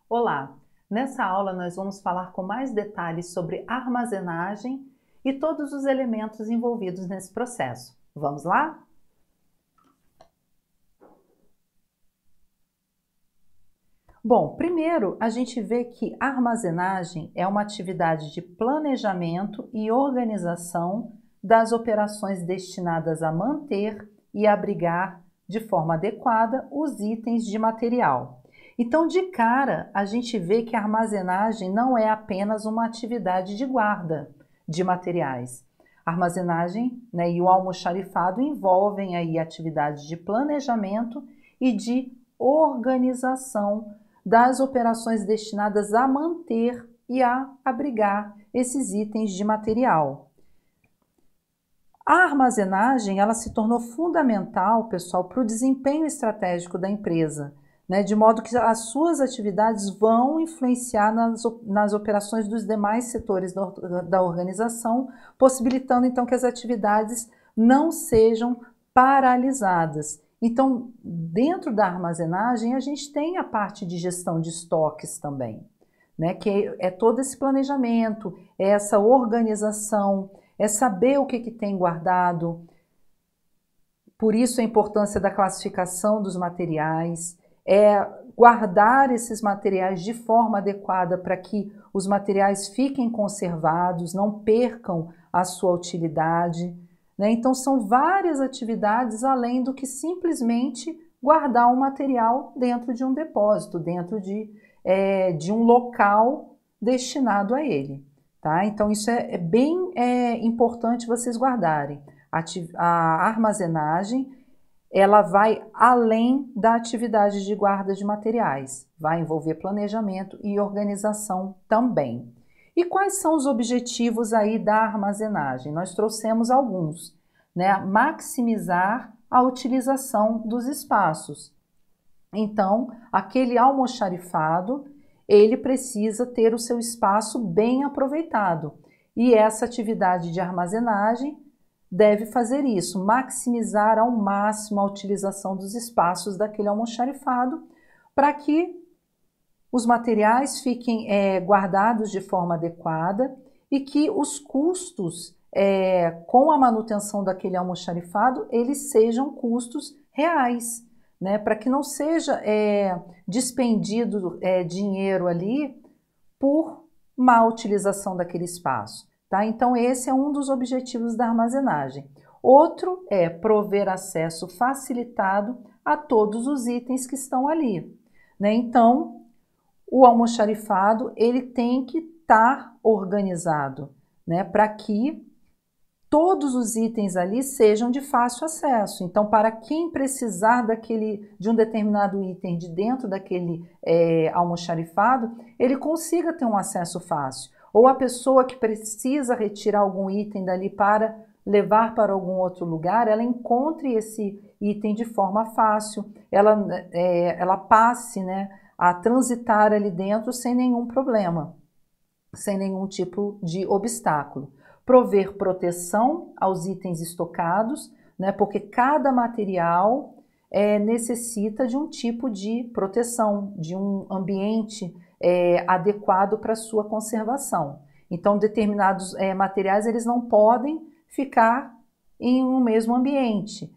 Olá! Nessa aula nós vamos falar com mais detalhes sobre armazenagem e todos os elementos envolvidos nesse processo. Vamos lá? Bom, primeiro a gente vê que a armazenagem é uma atividade de planejamento e organização das operações destinadas a manter e abrigar de forma adequada os itens de material. Então, de cara, a gente vê que a armazenagem não é apenas uma atividade de guarda de materiais. A armazenagem, e o almoxarifado envolvem aí atividades de planejamento e de organização das operações destinadas a manter e a abrigar esses itens de material. A armazenagem, ela se tornou fundamental, pessoal, para o desempenho estratégico da empresa, de modo que as suas atividades vão influenciar nas operações dos demais setores da organização, possibilitando então que as atividades não sejam paralisadas. Então, dentro da armazenagem, a gente tem a parte de gestão de estoques também, que é todo esse planejamento, é essa organização, é saber o que tem guardado. Por isso a importância da classificação dos materiais, é guardar esses materiais de forma adequada para que os materiais fiquem conservados, não percam a sua utilidade. Então são várias atividades além do que simplesmente guardar um material dentro de um depósito, dentro de um local destinado a ele. Tá? Então isso é bem importante vocês guardarem. A armazenagem, ela vai além da atividade de guarda de materiais, vai envolver planejamento e organização também. E quais são os objetivos aí da armazenagem? Nós trouxemos alguns, maximizar a utilização dos espaços. Então, aquele almoxarifado, ele precisa ter o seu espaço bem aproveitado. E essa atividade de armazenagem deve fazer isso, maximizar ao máximo a utilização dos espaços daquele almoxarifado para que os materiais fiquem guardados de forma adequada e que os custos com a manutenção daquele almoxarifado, eles sejam custos reais, para que não seja dispendido dinheiro ali por má utilização daquele espaço. Tá? Então esse é um dos objetivos da armazenagem. Outro é prover acesso facilitado a todos os itens que estão ali. Então, o almoxarifado, ele tem que estar organizado, para que todos os itens ali sejam de fácil acesso. Então, para quem precisar de um determinado item de dentro daquele almoxarifado, ele consiga ter um acesso fácil. Ou a pessoa que precisa retirar algum item dali para levar para algum outro lugar, ela encontre esse item de forma fácil, ela passe a transitar ali dentro sem nenhum problema, sem nenhum tipo de obstáculo. Prover proteção aos itens estocados, porque cada material necessita de um tipo de proteção, de um ambiente adequado para sua conservação. Então, determinados materiais eles não podem ficar em um mesmo ambiente.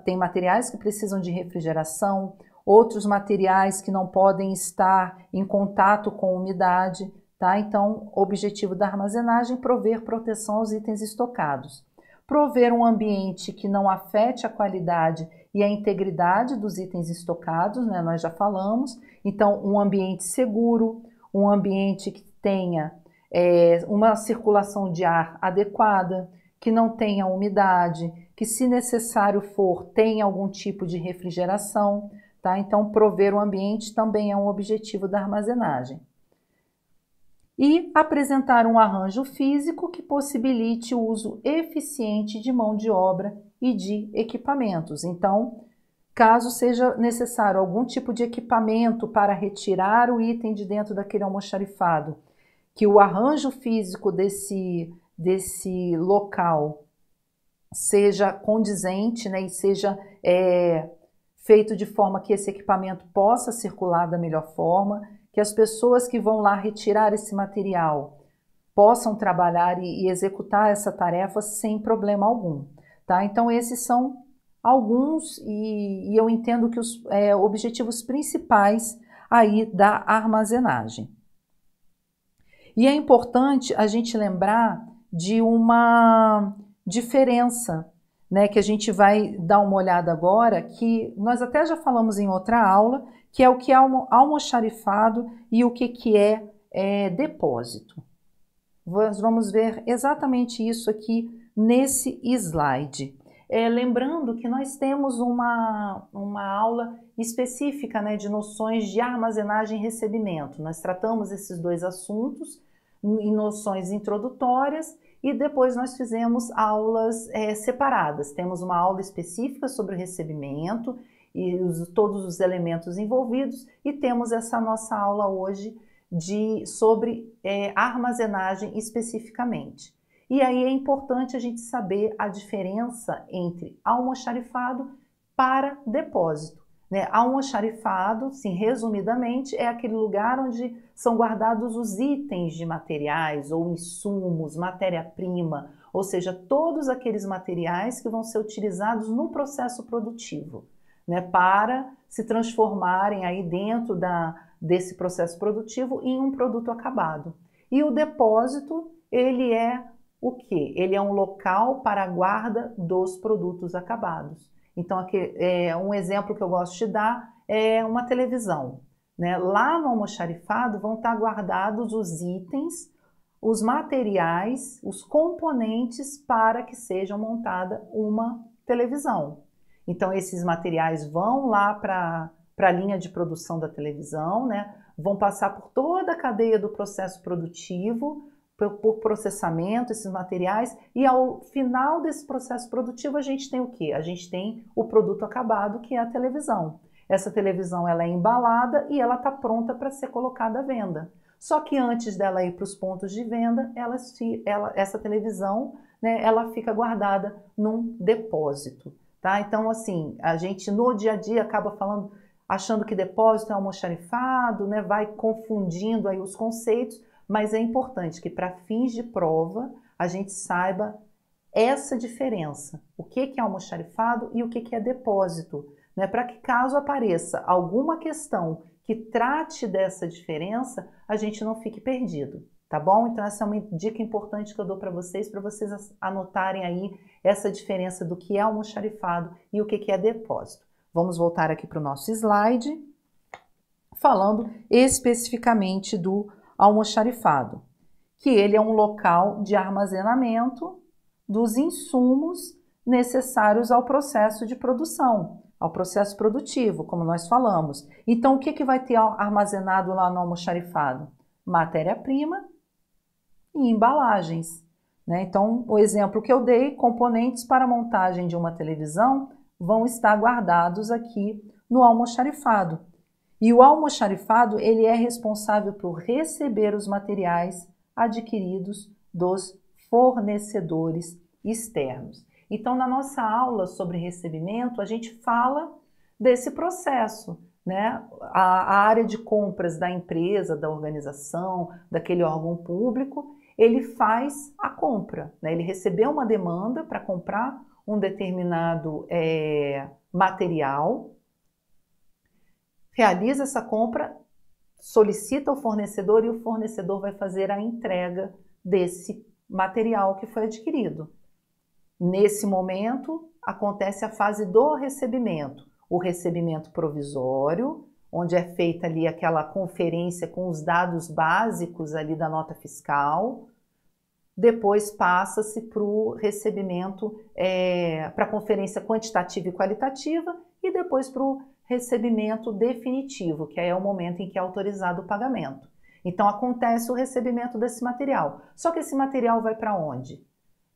Tem materiais que precisam de refrigeração, outros materiais que não podem estar em contato com umidade. Tá? Então, o objetivo da armazenagem é prover proteção aos itens estocados. Prover um ambiente que não afete a qualidade e a integridade dos itens estocados, nós já falamos. Então, um ambiente seguro, um ambiente que tenha uma circulação de ar adequada, que não tenha umidade, que, se necessário for, tenha algum tipo de refrigeração. Tá? Então, prover um ambiente também é um objetivo da armazenagem. E apresentar um arranjo físico que possibilite o uso eficiente de mão de obra e de equipamentos. Então, caso seja necessário algum tipo de equipamento para retirar o item de dentro daquele almoxarifado, que o arranjo físico desse local seja condizente, né, e seja feito de forma que esse equipamento possa circular da melhor forma, que as pessoas que vão lá retirar esse material possam trabalhar e executar essa tarefa sem problema algum, tá? Então esses são alguns e eu entendo que os objetivos principais aí da armazenagem. E é importante a gente lembrar de uma diferença, né, que a gente vai dar uma olhada agora, que nós até já falamos em outra aula, que é o que é almoxarifado e o que é depósito. Nós vamos ver exatamente isso aqui nesse slide. Lembrando que nós temos uma aula específica, né, de noções de armazenagem e recebimento. Nós tratamos esses dois assuntos em noções introdutórias e depois nós fizemos aulas separadas. Temos uma aula específica sobre o recebimento e todos os elementos envolvidos e temos essa nossa aula hoje sobre armazenagem especificamente. E aí é importante a gente saber a diferença entre almoxarifado para depósito, né? Almoxarifado, sim, resumidamente, é aquele lugar onde são guardados os itens de materiais ou insumos, matéria-prima, ou seja, todos aqueles materiais que vão ser utilizados no processo produtivo, né, para se transformarem aí dentro desse processo produtivo em um produto acabado. E o depósito, ele é o quê? Ele é um local para a guarda dos produtos acabados. Então, aqui, um exemplo que eu gosto de dar é uma televisão, né? Lá no almoxarifado vão estar guardados os itens, os materiais, os componentes para que seja montada uma televisão. Então, esses materiais vão lá para a linha de produção da televisão, né? Vão passar por toda a cadeia do processo produtivo, por processamento, esses materiais, e ao final desse processo produtivo a gente tem o quê? A gente tem o produto acabado, que é a televisão. Essa televisão ela é embalada e ela está pronta para ser colocada à venda. Só que antes dela ir para os pontos de venda, essa televisão, né, ela fica guardada num depósito. Tá? Então, assim, a gente no dia a dia acaba achando que depósito é almoxarifado, né, vai confundindo aí os conceitos, mas é importante que para fins de prova a gente saiba essa diferença, o que é almoxarifado e o que é depósito, né, para que caso apareça alguma questão que trate dessa diferença, a gente não fique perdido. Tá bom? Então essa é uma dica importante que eu dou para vocês anotarem aí essa diferença do que é almoxarifado e o que é depósito. Vamos voltar aqui para o nosso slide, falando especificamente do almoxarifado, que ele é um local de armazenamento dos insumos necessários ao processo de produção, ao processo produtivo, como nós falamos. Então, o que vai ter armazenado lá no almoxarifado? Matéria-prima e embalagens, né? Então, o exemplo que eu dei, componentes para a montagem de uma televisão vão estar guardados aqui no almoxarifado. E o almoxarifado, ele é responsável por receber os materiais adquiridos dos fornecedores externos. Então, na nossa aula sobre recebimento, a gente fala desse processo, né? A área de compras da empresa, da organização, daquele órgão público, ele faz a compra, né? Ele recebeu uma demanda para comprar um determinado material, realiza essa compra, solicita ao fornecedor e o fornecedor vai fazer a entrega desse material que foi adquirido. Nesse momento, acontece a fase do recebimento. O recebimento provisório, onde é feita ali aquela conferência com os dados básicos ali da nota fiscal. Depois passa-se para o recebimento, para a conferência quantitativa e qualitativa e depois para o recebimento definitivo, que é o momento em que é autorizado o pagamento. Então acontece o recebimento desse material. Só que esse material vai para onde?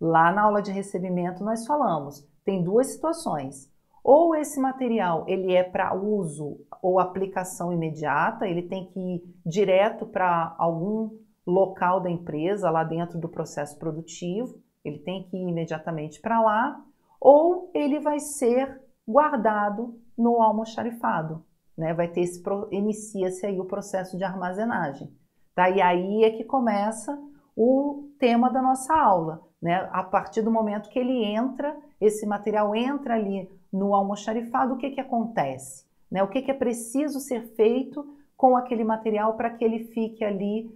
Lá na aula de recebimento nós falamos, tem duas situações. Ou esse material ele é para uso ou aplicação imediata, ele tem que ir direto para algum local da empresa, lá dentro do processo produtivo, ele tem que ir imediatamente para lá, ou ele vai ser guardado no almoxarifado, né? Vai ter inicia-se aí o processo de armazenagem. Tá? E aí é que começa o tema da nossa aula, né? A partir do momento que ele entra, esse material entra ali no almoxarifado, o que que acontece? Né? O que que é preciso ser feito com aquele material para que ele fique ali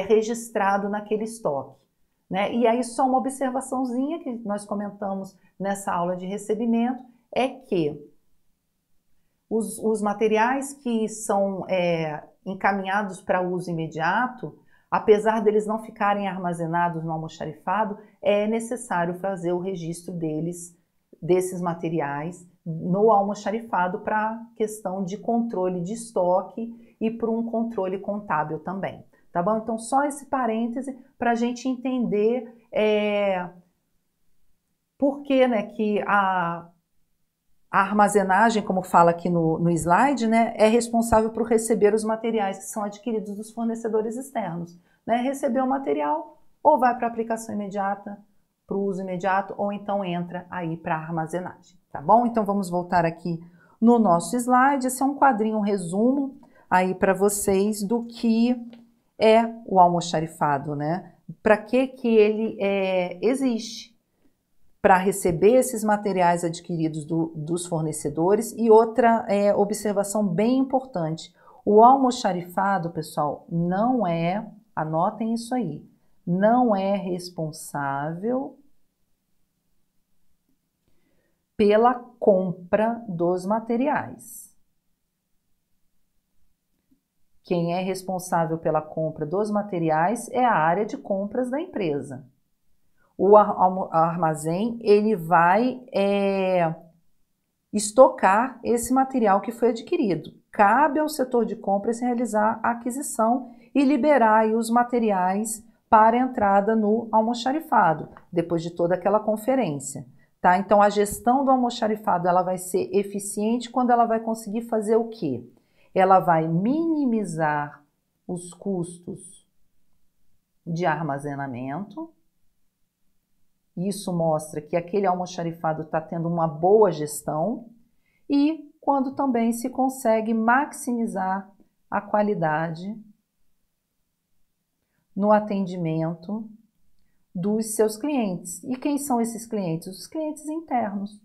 registrado naquele estoque? Né? E aí só uma observaçãozinha que nós comentamos nessa aula de recebimento é que os materiais que são encaminhados para uso imediato, apesar deles não ficarem armazenados no almoxarifado, é necessário fazer o registro desses materiais no almoxarifado para questão de controle de estoque e para um controle contábil também. Tá bom? Então, só esse parêntese para a gente entender por que, né, que a armazenagem, como fala aqui no slide, né, é responsável por receber os materiais que são adquiridos dos fornecedores externos. Né? Receber o material, ou vai para a aplicação imediata, para o uso imediato, ou então entra aí para a armazenagem. Tá bom? Então vamos voltar aqui no nosso slide. Esse é um quadrinho, um resumo aí para vocês do que é o almoxarifado, né? Para que ele existe? Para receber esses materiais adquiridos dos fornecedores. E outra observação bem importante, o almoxarifado, pessoal, não é, anotem isso aí, não é responsável pela compra dos materiais. Quem é responsável pela compra dos materiais é a área de compras da empresa. O armazém, ele vai estocar esse material que foi adquirido. Cabe ao setor de compras realizar a aquisição e liberar aí os materiais para entrada no almoxarifado, depois de toda aquela conferência. Tá? Então, a gestão do almoxarifado ela vai ser eficiente quando ela vai conseguir fazer o quê? Ela vai minimizar os custos de armazenamento. Isso mostra que aquele almoxarifado está tendo uma boa gestão e quando também se consegue maximizar a qualidade no atendimento dos seus clientes. E quem são esses clientes? Os clientes internos.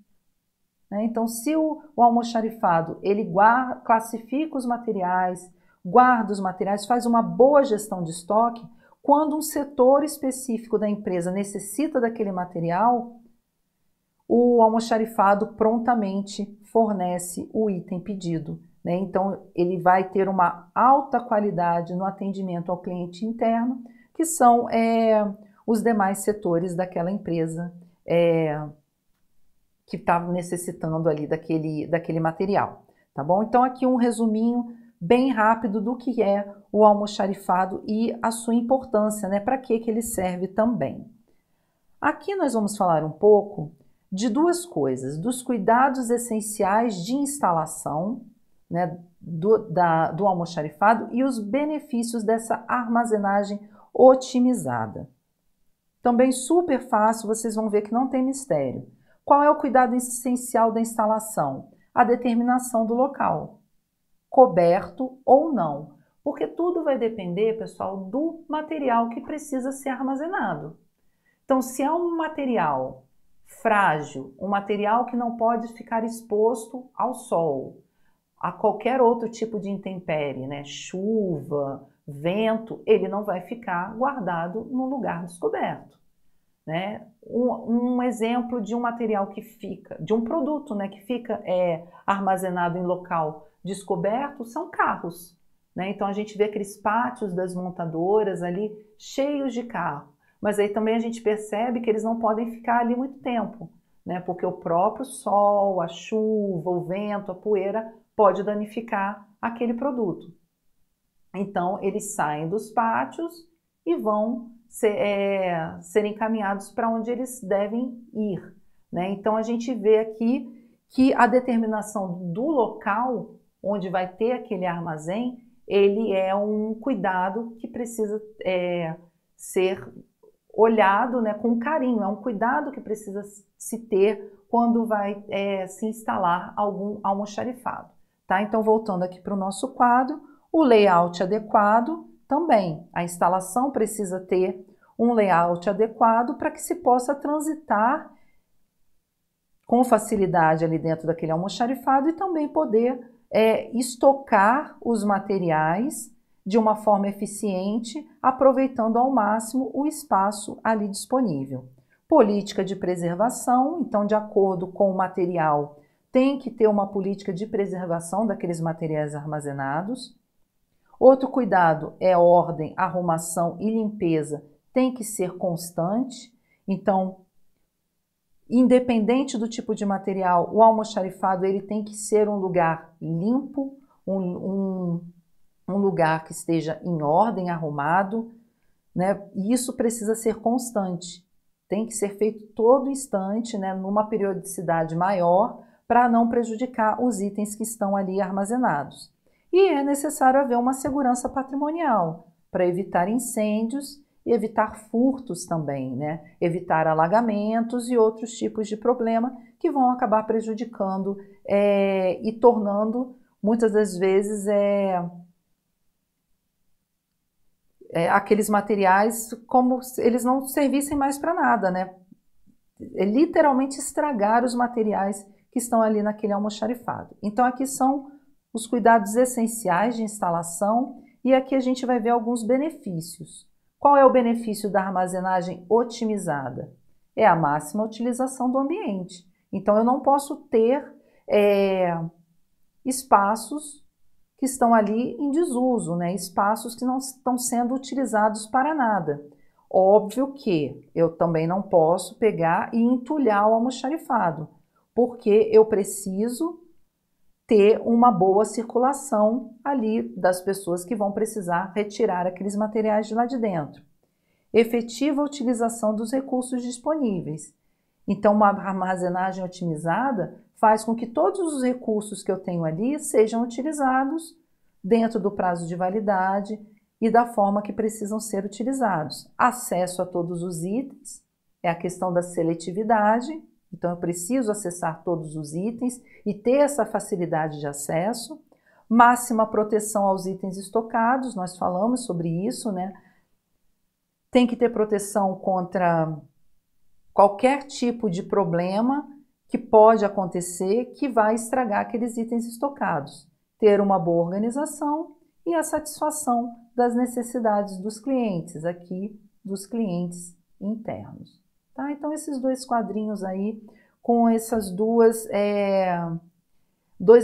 Né? Então, se o almoxarifado ele classifica os materiais, guarda os materiais, faz uma boa gestão de estoque, quando um setor específico da empresa necessita daquele material, o almoxarifado prontamente fornece o item pedido. Né? Então, ele vai ter uma alta qualidade no atendimento ao cliente interno, que são os demais setores daquela empresa que está necessitando ali daquele material. Tá bom? Então, aqui um resuminho bem rápido do que é o almoxarifado e a sua importância, né? Para que ele serve também. Aqui nós vamos falar um pouco de duas coisas, dos cuidados essenciais de instalação, né, do almoxarifado e os benefícios dessa armazenagem otimizada. Também super fácil, vocês vão ver que não tem mistério. Qual é o cuidado essencial da instalação? A determinação do local, coberto ou não, porque tudo vai depender, pessoal, do material que precisa ser armazenado. Então, se é um material frágil, um material que não pode ficar exposto ao sol, a qualquer outro tipo de intempérie, né? Chuva, vento, ele não vai ficar guardado num lugar descoberto. Né? Um exemplo de um material que fica, de um produto, né, que fica armazenado em local descoberto são carros. Né? Então a gente vê aqueles pátios das montadoras ali cheios de carro. Mas aí também a gente percebe que eles não podem ficar ali muito tempo, né? Porque o próprio sol, a chuva, o vento, a poeira pode danificar aquele produto. Então eles saem dos pátios e vão ser encaminhados para onde eles devem ir. Né? Então a gente vê aqui que a determinação do local onde vai ter aquele armazém, ele é um cuidado que precisa ser olhado, né, com carinho, é um cuidado que precisa se ter quando vai se instalar algum almoxarifado. Tá? Então, voltando aqui para o nosso quadro, o layout adequado também. A instalação precisa ter um layout adequado para que se possa transitar com facilidade ali dentro daquele almoxarifado e também poder estocar os materiais de uma forma eficiente, aproveitando ao máximo o espaço ali disponível. Política de preservação, então, de acordo com o material, tem que ter uma política de preservação daqueles materiais armazenados. Outro cuidado é ordem, arrumação e limpeza, tem que ser constante. Então, independente do tipo de material, o almoxarifado ele tem que ser um lugar limpo, um lugar que esteja em ordem, arrumado, né? E isso precisa ser constante. Tem que ser feito todo instante, né? Numa periodicidade maior, para não prejudicar os itens que estão ali armazenados. E é necessário haver uma segurança patrimonial para evitar incêndios e evitar furtos também, né? Evitar alagamentos e outros tipos de problema que vão acabar prejudicando e tornando, muitas das vezes, aqueles materiais como se eles não servissem mais para nada, né? É literalmente estragar os materiais que estão ali naquele almoxarifado. Então aqui são os cuidados essenciais de instalação e aqui a gente vai ver alguns benefícios. Qual é o benefício da armazenagem otimizada? É a máxima utilização do ambiente. Então eu não posso ter espaços que estão ali em desuso, né? Espaços que não estão sendo utilizados para nada. Óbvio que eu também não posso pegar e entulhar o almoxarifado, porque eu preciso ter uma boa circulação ali das pessoas que vão precisar retirar aqueles materiais de lá de dentro. Efetiva utilização dos recursos disponíveis. Então, uma armazenagem otimizada faz com que todos os recursos que eu tenho ali sejam utilizados dentro do prazo de validade e da forma que precisam ser utilizados. Acesso a todos os itens, é a questão da seletividade, então eu preciso acessar todos os itens e ter essa facilidade de acesso. Máxima proteção aos itens estocados, nós falamos sobre isso, né? Tem que ter proteção contra qualquer tipo de problema que pode acontecer que vai estragar aqueles itens estocados. Ter uma boa organização e a satisfação das necessidades dos clientes, aqui dos clientes internos. Tá? Então, esses dois quadrinhos aí, com essas dois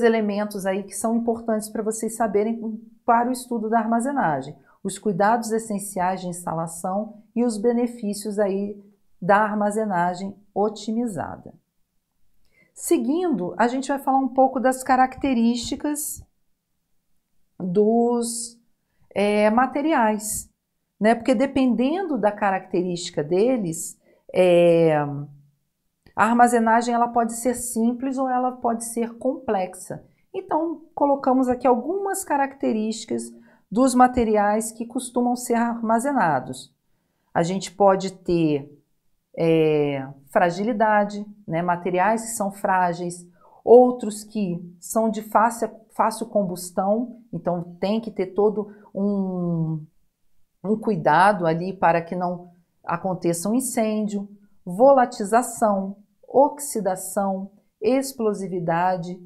elementos aí que são importantes para vocês saberem para o estudo da armazenagem. Os cuidados essenciais de instalação e os benefícios aí da armazenagem otimizada. Seguindo, a gente vai falar um pouco das características dos materiais, né? Porque dependendo da característica deles, a armazenagem ela pode ser simples ou ela pode ser complexa. Então, colocamos aqui algumas características dos materiais que costumam ser armazenados. A gente pode ter fragilidade, né? Materiais que são frágeis, outros que são de fácil combustão, então tem que ter todo um cuidado ali para que não aconteça um incêndio, volatização, oxidação, explosividade,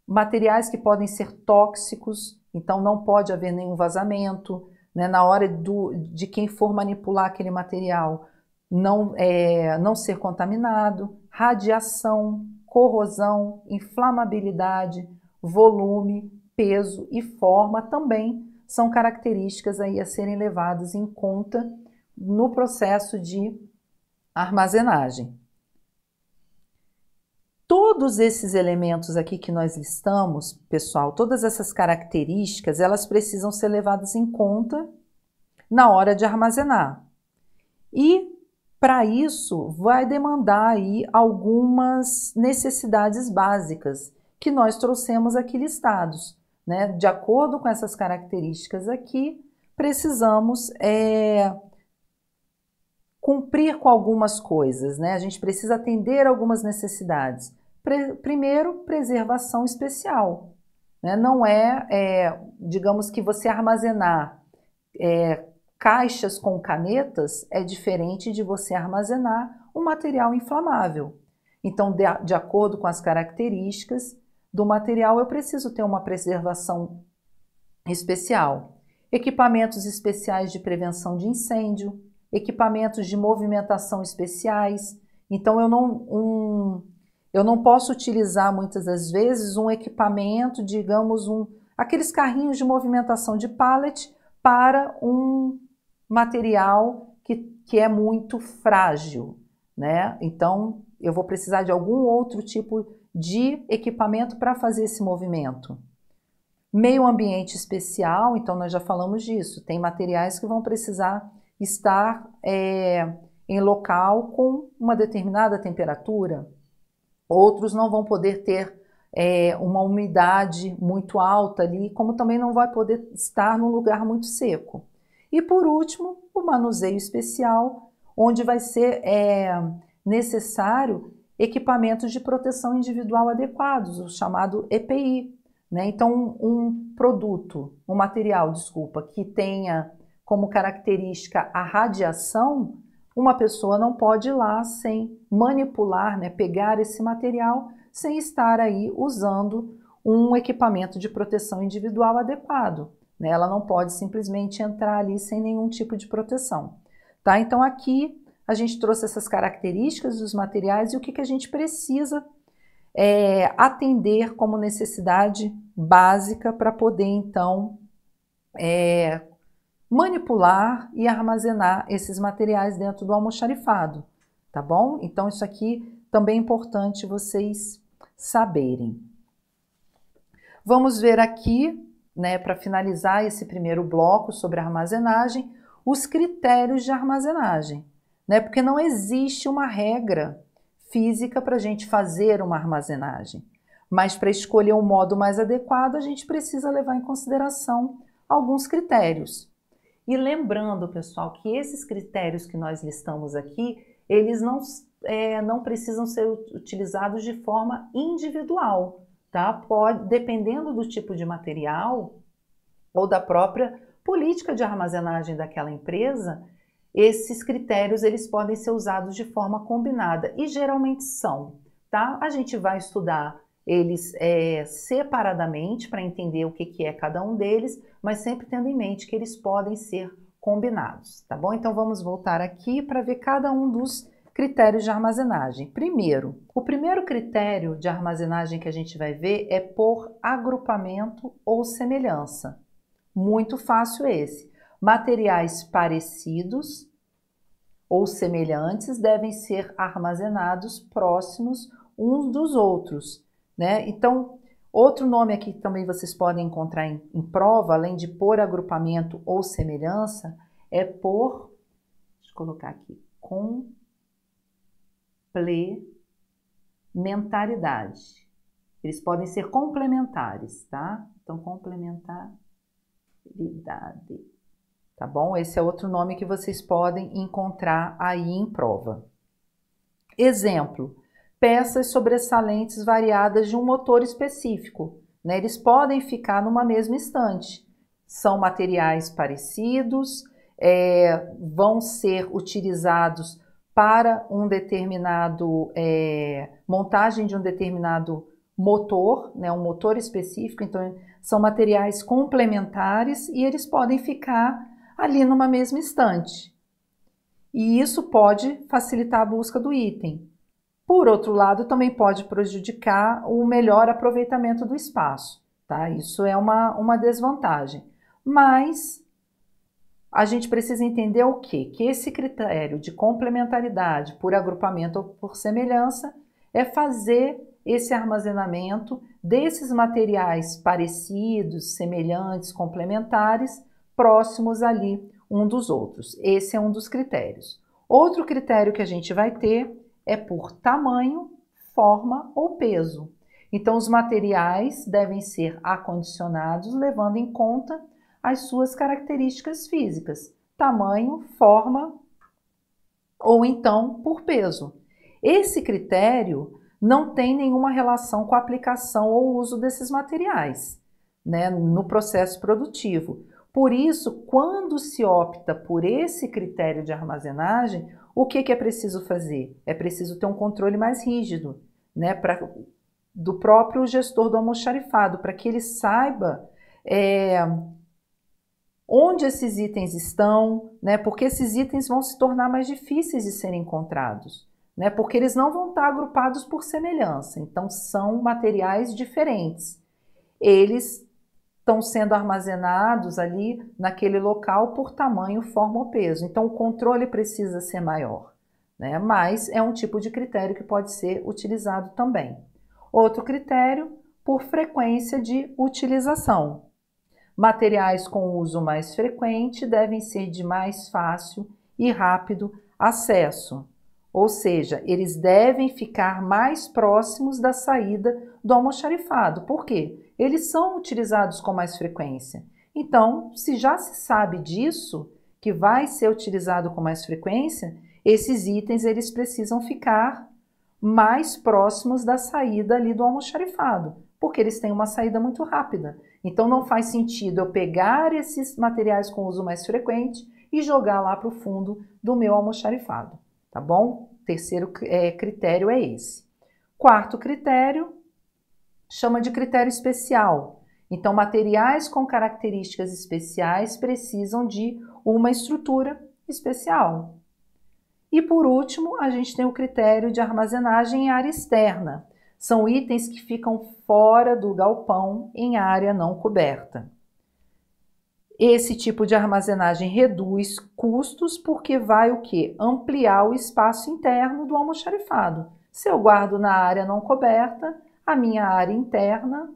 materiais que podem ser tóxicos, então não pode haver nenhum vazamento, né? Na hora de quem for manipular aquele material, não ser contaminado, radiação, corrosão, inflamabilidade, volume, peso e forma também são características aí a serem levadas em conta no processo de armazenagem. Todos esses elementos aqui que nós listamos, pessoal, todas essas características, elas precisam ser levadas em conta na hora de armazenar. E para isso, vai demandar aí algumas necessidades básicas que nós trouxemos aqui listados, né? De acordo com essas características aqui, precisamos cumprir com algumas coisas, né? A gente precisa atender algumas necessidades. Primeiro, preservação especial, né? Não digamos que você armazenar caixas com canetas é diferente de você armazenar um material inflamável. Então, de acordo com as características do material, eu preciso ter uma preservação especial. Equipamentos especiais de prevenção de incêndio, equipamentos de movimentação especiais. Então, eu não posso utilizar muitas das vezes um equipamento, digamos, aqueles carrinhos de movimentação de pallet para um material que é muito frágil, né? Então, eu vou precisar de algum outro tipo de equipamento para fazer esse movimento. Meio ambiente especial, então nós já falamos disso. Tem materiais que vão precisar estar em local com uma determinada temperatura. Outros não vão poder ter uma umidade muito alta ali, como também não vai poder estar num lugar muito seco. E por último, o manuseio especial, onde vai ser necessário equipamentos de proteção individual adequados, o chamado EPI. Né? Então, um material, que tenha como característica a radiação, uma pessoa não pode ir lá sem manipular, né, pegar esse material, sem estar aí usando um equipamento de proteção individual adequado. Né? Ela não pode simplesmente entrar ali sem nenhum tipo de proteção. Tá? Então aqui a gente trouxe essas características dos materiais e o que a gente precisa atender como necessidade básica para poder então manipular e armazenar esses materiais dentro do almoxarifado, tá bom? Então isso aqui também é importante vocês saberem. Vamos ver aqui, né, para finalizar esse primeiro bloco sobre armazenagem, os critérios de armazenagem, né? Porque não existe uma regra física para a gente fazer uma armazenagem, mas para escolher um modo mais adequado, a gente precisa levar em consideração alguns critérios. E lembrando, pessoal, que esses critérios que nós listamos aqui, eles não precisam ser utilizados de forma individual, tá? Dependendo do tipo de material ou da própria política de armazenagem daquela empresa, esses critérios eles podem ser usados de forma combinada e geralmente são, tá? A gente vai estudar eles separadamente para entender o que é cada um deles, mas sempre tendo em mente que eles podem ser combinados, tá bom? Então vamos voltar aqui para ver cada um dos critérios de armazenagem. Primeiro, o primeiro critério de armazenagem que a gente vai ver é por agrupamento ou semelhança. Muito fácil esse. Materiais parecidos ou semelhantes devem ser armazenados próximos uns dos outros, né? Então, outro nome aqui que também vocês podem encontrar em prova, além de por agrupamento ou semelhança, é por, deixa eu colocar aqui, complementaridade. Eles podem ser complementares, tá? Então, complementaridade, tá bom? Esse é outro nome que vocês podem encontrar aí em prova. Exemplo, peças sobressalentes variadas de um motor específico, né? Eles podem ficar numa mesma estante. São materiais parecidos, vão ser utilizados para um determinado montagem de um determinado motor, né? Um motor específico. Então, são materiais complementares e eles podem ficar ali numa mesma estante. E isso pode facilitar a busca do item. Por outro lado, também pode prejudicar o melhor aproveitamento do espaço, tá? Isso é uma desvantagem. Mas a gente precisa entender o quê? Que esse critério de complementaridade por agrupamento ou por semelhança é fazer esse armazenamento desses materiais parecidos, semelhantes, complementares, próximos ali um dos outros. Esse é um dos critérios. Outro critério que a gente vai ter é por tamanho, forma ou peso. Então, os materiais devem ser acondicionados levando em conta as suas características físicas, tamanho, forma ou então por peso. Esse critério não tem nenhuma relação com a aplicação ou uso desses materiais, né, no processo produtivo. Por isso, quando se opta por esse critério de armazenagem, o que é preciso fazer? É preciso ter um controle mais rígido, né, do próprio gestor do almoxarifado, para que ele saiba onde esses itens estão, né, porque esses itens vão se tornar mais difíceis de serem encontrados, né, porque eles não vão estar agrupados por semelhança, então são materiais diferentes. Eles estão sendo armazenados ali naquele local por tamanho, forma ou peso. Então o controle precisa ser maior, né? Mas é um tipo de critério que pode ser utilizado também. Outro critério, por frequência de utilização. Materiais com uso mais frequente devem ser de mais fácil e rápido acesso, ou seja, eles devem ficar mais próximos da saída do almoxarifado. Por quê? Eles são utilizados com mais frequência. Então, se já se sabe disso, que vai ser utilizado com mais frequência, esses itens eles precisam ficar mais próximos da saída ali do almoxarifado, porque eles têm uma saída muito rápida. Então não faz sentido eu pegar esses materiais com uso mais frequente e jogar lá para o fundo do meu almoxarifado, tá bom? Terceiro critério é esse. Quarto critério, chama de critério especial. Então, materiais com características especiais precisam de uma estrutura especial. E por último, a gente tem o critério de armazenagem em área externa. São itens que ficam fora do galpão em área não coberta. Esse tipo de armazenagem reduz custos porque vai o quê? Ampliar o espaço interno do almoxarifado. Se eu guardo na área não coberta, a minha área interna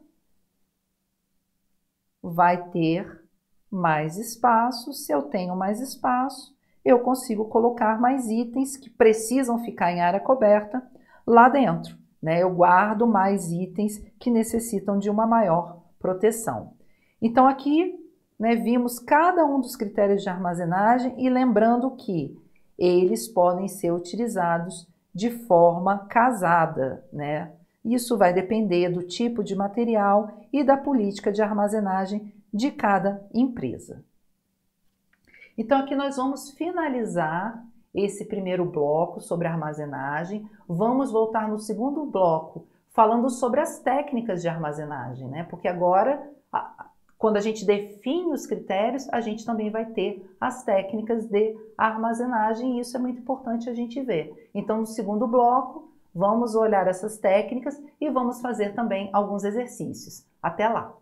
vai ter mais espaço. Se eu tenho mais espaço, eu consigo colocar mais itens que precisam ficar em área coberta lá dentro, né? Eu guardo mais itens que necessitam de uma maior proteção. Então aqui, né, vimos cada um dos critérios de armazenagem e lembrando que eles podem ser utilizados de forma casada, né? Isso vai depender do tipo de material e da política de armazenagem de cada empresa. Então aqui nós vamos finalizar esse primeiro bloco sobre armazenagem. Vamos voltar no segundo bloco falando sobre as técnicas de armazenagem, né? Porque agora, quando a gente define os critérios, a gente também vai ter as técnicas de armazenagem e isso é muito importante a gente ver. Então no segundo bloco, vamos olhar essas técnicas e vamos fazer também alguns exercícios. Até lá!